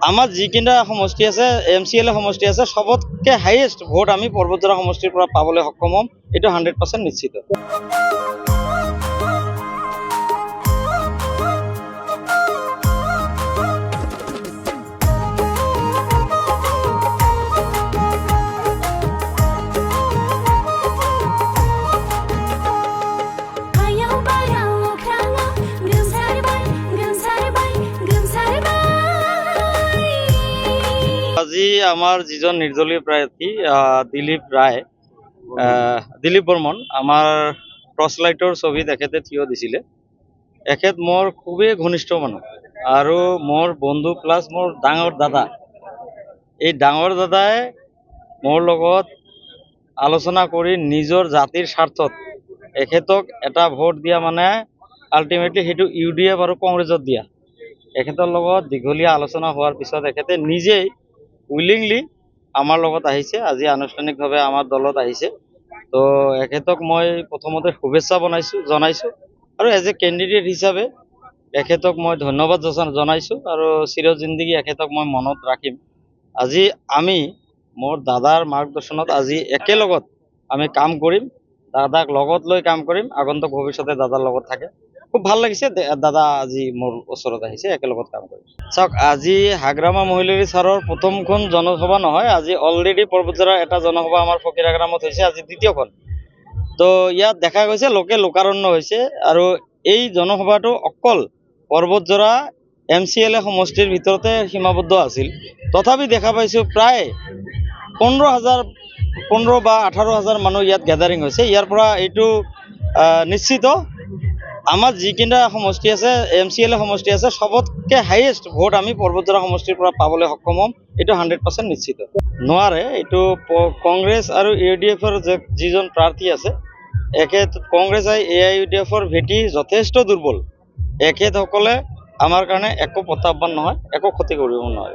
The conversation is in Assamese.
আমাৰ যিকেইটা সমষ্টি আছে MCLA সমষ্টি আছে সবতকে হাইয়েষ্ট ভোট আমি পৰ্বতজৰা সমষ্টিৰ পৰা পাবলৈ সক্ষম হ'ম, এইটো 100% নিশ্চিত। আজি আমাৰ যিজন নিৰ্দলীয় প্ৰাৰ্থী দিলীপ বৰ্মন আমাৰ টৰ্চলাইটৰ ছবি তেখেতে থিয় দিছিলে। তেখেত মোৰ খুবেই ঘনিষ্ঠ মানুহ আৰু মোৰ বন্ধু প্লাছ মোৰ ডাঙৰ দাদা। এই ডাঙৰ দাদাই মোৰ লগত আলোচনা কৰি নিজৰ জাতিৰ স্বাৰ্থত এখেতক এটা ভোট দিয়া মানে আল্টিমেটলি সেইটো UDF আৰু কংগ্ৰেছত দিয়া। এখেতৰ লগত দীঘলীয়া আলোচনা হোৱাৰ পিছত এখেতে নিজেই উইলিংলি আমাৰ লগত আহিছে, আজি আনুষ্ঠানিকভাৱে আমাৰ দলত আহিছে। তো এখেতক মই প্ৰথমতে শুভেচ্ছা জনাইছোঁ আৰু এজ এ কেণ্ডিডেট হিচাপে এখেতক মই ধন্যবাদ জনাইছোঁ আৰু চিৰজিন্দগী এখেতক মই মনত ৰাখিম। আজি আমি মোৰ দাদাৰ মাৰ্গদৰ্শনত আজি একেলগত আমি কাম কৰিম, দাদাক লগত লৈ কাম কৰিম, আগন্তুক ভৱিষ্যতে দাদাৰ লগত থাকে। খুব ভাল লাগিছে দাদা আজি মোৰ ওচৰত আহিছে, একেলগত কাম কৰিম। চাওক, আজি হাগ্ৰামা মহিলাৰী ছাৰৰ প্ৰথমখন জনসভা নহয়, আজি অলৰেডি পৰ্বতজৰাৰ এটা জনসভা আমাৰ ফকীৰাগ্ৰামত হৈছে, আজি দ্বিতীয়খন। তো ইয়াত দেখা গৈছে লোকে লোকাৰণ্য হৈছে আৰু এই জনসভাটো অকল পৰ্বতজৰা MCLA সমষ্টিৰ ভিতৰতে সীমাবদ্ধ আছিল। তথাপি দেখা পাইছোঁ প্ৰায় 15 বা 18,000 মানুহ ইয়াত গেডাৰিং হৈছে। ইয়াৰ পৰা এইটো নিশ্চিত আমাৰ যিকেইটা সমষ্টি আছে MCLA সমষ্টি আছে সবতকে হাইয়েষ্ট ভোট আমি পৰ্বতজৰা সমষ্টিৰ পৰা পাবলৈ সক্ষম হ'ম, এইটো 100% নিশ্চিত। নোৱাৰে, এইটো কংগ্ৰেছ আৰু UDFৰ যিজন প্ৰাৰ্থী আছে কংগ্ৰেছ আৰু AIUDFৰ ভেটি যথেষ্ট দুৰ্বল। এখেতসকলে আমাৰ কাৰণে একো প্ৰত্যাহ্বান নহয়, একো ক্ষতি কৰিব নোৱাৰে।